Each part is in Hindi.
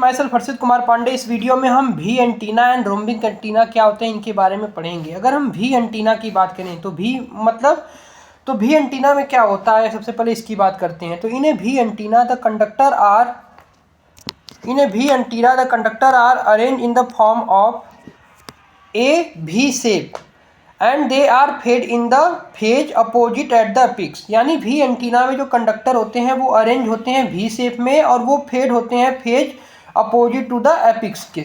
माई सेल्फ हर्षित कुमार पांडे। इस वीडियो में हम वी एंटीना एंड रोम्बिंग एंटीना क्या होते हैं इनके बारे में पढ़ेंगे। अगर हम वी एंटीना की बात करें तो वी एंटीना में क्या होता है, सबसे पहले इसकी बात करते हैं। तो in a V antenna the conductor are arrange in the form of a V shape and they are fed in the phase opposite at the apex. यानी वी एंटीना में जो कंडक्टर होते हैं वो अरेंज होते हैं वी शेप में और वो फेड होते हैं phase opposite to the apex के।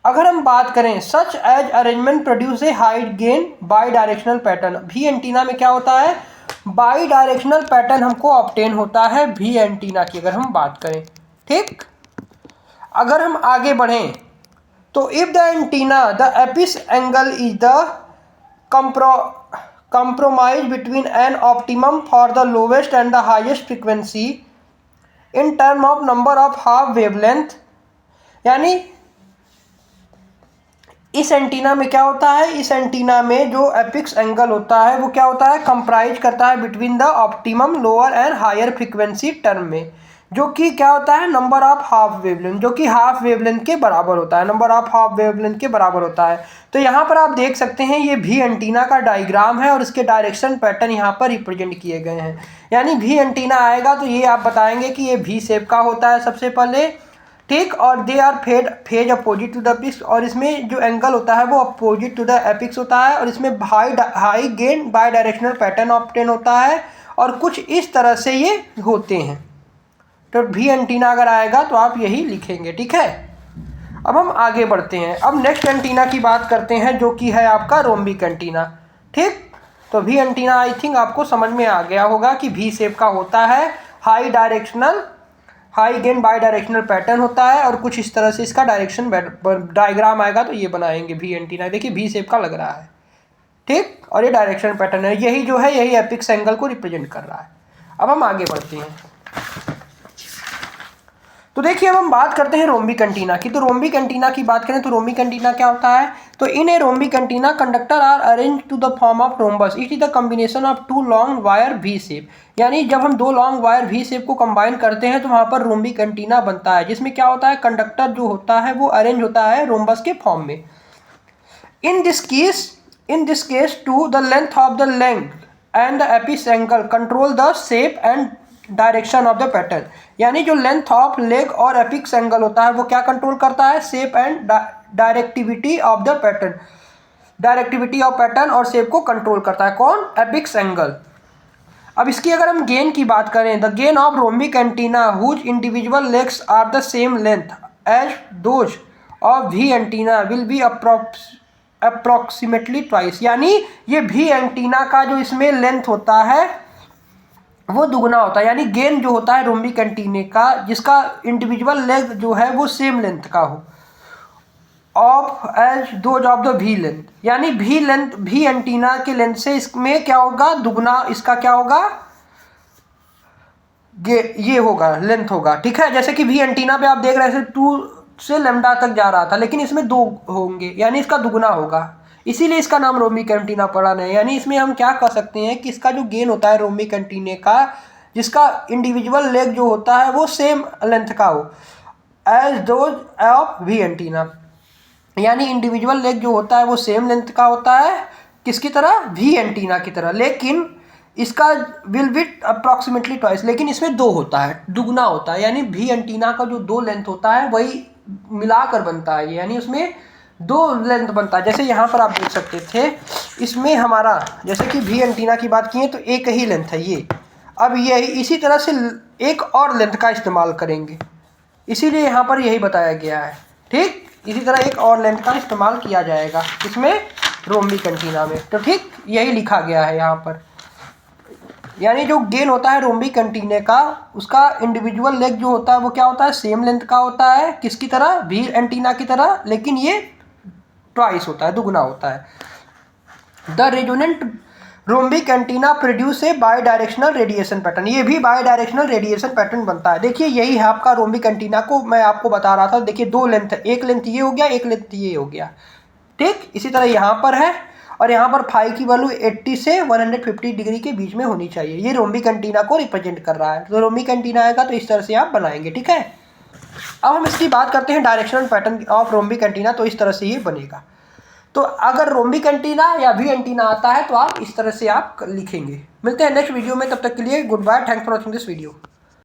अगर हम बात करें such as arrangement produce a high gain bidirectional pattern. V antenna में क्या होता है, बाई डायरेक्शनल पैटर्न हमको ऑब्टेन होता है वी एंटीना की, अगर हम बात करें। ठीक, अगर हम आगे बढ़ें तो if the antenna the apex angle is the compromise between an optimum for the lowest and the highest frequency in term of number of half wavelength। यानी इस एंटीना में क्या होता है, इस एंटीना में जो एपिक्स एंगल होता है वो क्या होता है, कंप्राइज करता है between the optimum lower and higher frequency term में, जो कि क्या होता है नंबर ऑफ हाफ वेवलेंथ, जो कि हाफ वेवलेंथ के बराबर होता है, नंबर ऑफ हाफ वेवलेंथ के बराबर होता है। तो यहाँ पर आप देख सकते हैं ये वी एंटीना का डायग्राम है और इसके डायरेक्शन पैटर्न यहाँ पर रिप्रेजेंट किए गए हैं। यानी वी एंटीना आएगा तो ये आप बताएंगे कि ये वी शेप का होता है सबसे पहले। ठीक, और they are phase opposite to the apex, और इसमें जो एंगल होता है वो अपोजिट टू द एपिक्स होता है, और इसमें high gain bidirectional pattern obtain होता है, और कुछ इस तरह से ये होते हैं। तो वी एंटीना अगर आएगा तो आप यही लिखेंगे। ठीक है, अब हम आगे बढ़ते हैं। अब नेक्स्ट एंटीना की बात करते हैं जो कि है आपका रोम्बिक एंटीना। ठीक, तो वी एंटीना आई थिंक आपको समझ में आ गया होगा कि वी शेप का होता है, high gain bidirectional pattern होता है, और कुछ इस तरह से इसका डायरेक्शन डायग्राम आएगा तो ये बनाएंगे वी एंटीना। देखिए वी शेप का लग रहा है। ठीक, और ये डायरेक्शन पैटर्न है, यही जो है यही एपिक्स एंगल को रिप्रेजेंट कर रहा है। अब हम आगे बढ़ते हैं। तो देखिए अब हम बात करते हैं रोम्बिक एंटीना की। तो रोम्बिक एंटीना की बात करें तो रोम्बिक एंटीना क्या होता है, तो in a rhombic antenna conductor are arrange to the form of rhombus. It is the combination of two long wire V shape. यानी जब हम दो लॉन्ग वायर वी शेप को कंबाइन करते हैं तो वहाँ पर रोम्बिक एंटीना बनता है, जिसमें क्या होता है कंडक्टर जो होता है वो अरेंज होता है रोम्बस के फॉर्म में। In this case to the length of the leg and the apex angle control the shape and direction of the pattern. यानी जो लेंथ ऑफ लेग और एपिक्स एंगल होता है वो क्या कंट्रोल करता है, shape and directivity of the pattern, directivity of pattern और शेप को कंट्रोल करता है कौन, एपिक्स एंगल। अब इसकी अगर हम गेन की बात करें, the gain of rhombic antenna whose individual legs are the same length as those of V antenna will be approximately twice. यानी ये वी एंटीना का जो इसमें लेंथ होता है वो दुगना होता है। यानी गेन जो होता है रोम्बिक एंटीने का, जिसका इंडिविजुअल लेग जो है वो सेम लेंथ का हो, of as those of the V length. यानी वी एंटीना के लेंथ से इसमें क्या होगा, दुगना इसका क्या होगा, ये होगा लेंथ होगा। ठीक है, जैसे कि वी एंटीना पे आप देख रहे थे 2 से लैम्डा तक जा रहा था, लेकिन इसमें 2 होंगे, यानी इसका दुगना होगा, इसीलिए इसका नाम रोम्बिक एंटीना पड़ा है। यानी इसमें हम क्या कर सकते हैं कि इसका जो गेन होता है रोम्बिक एंटीने का, जिसका इंडिविजुअल लेग जो होता है वो सेम लेंथ का हो as those of V antenna. यानी इंडिविजुअल लेग जो होता है वो सेम लेंथ का होता है, किसकी तरह, वी एंटीना की तरह, लेकिन इसका विल बी अप्रॉक्सीमेटली ट्वाइस, लेकिन इसमें 2 होता है, दुगना होता है। यानी वी एंटीना का जो 2 लेंथ होता है वही मिलाकर बनता है, यानी उसमें 2 लेंथ बनता है। जैसे यहाँ पर आप देख सकते थे, इसमें हमारा जैसे कि वी एंटीना की बात की तो एक ही लेंथ है ये, अब ये इसी तरह से एक और लेंथ का इस्तेमाल करेंगे, इसीलिए यहाँ पर यही बताया गया है। ठीक, इसी तरह एक और लेंथ का इस्तेमाल किया जाएगा इसमें रोम्बिक एंटीना में। तो ठीक यही लिखा गया है यहाँ पर। यानी जो गेन होता है रोम्बिक एंटीने का, उसका इंडिविजुअल लेग जो होता है वो क्या होता है, सेम लेंथ का होता है, किसकी तरह, वी एंटीना की तरह, लेकिन ये ट्वाइस होता है, दुगना होता है। The resonant rhombic antenna produce a by directional radiation pattern. ये भी बाई डायरेक्शनल रेडिएशन पैटर्न बनता है। देखिए यही है आपका रोम्बिक एंटीना को मैं आपको बता रहा था। देखिए 2 लेंथ, एक लेंथ ये हो गया, एक लेंथ ये हो गया। ठीक, इसी तरह यहाँ पर है, और यहाँ पर फाई की वैल्यू 80 से 150 डिग्री के बीच में होनी चाहिए। ये रोम्बिक एंटीना को रिप्रेजेंट कर रहा है। तो रोम्बिक एंटीना आएगा तो इस तरह से आप बनाएंगे। ठीक है, अब हम इसकी बात करते हैं directional pattern of rhombic antenna. तो इस तरह से ये बनेगा। तो अगर रोम्बिक एंटीना या वी एंटीना आता है तो आप इस तरह से आप लिखेंगे। मिलते हैं नेक्स्ट वीडियो में, तब तक के लिए goodbye, thanks for watching this video.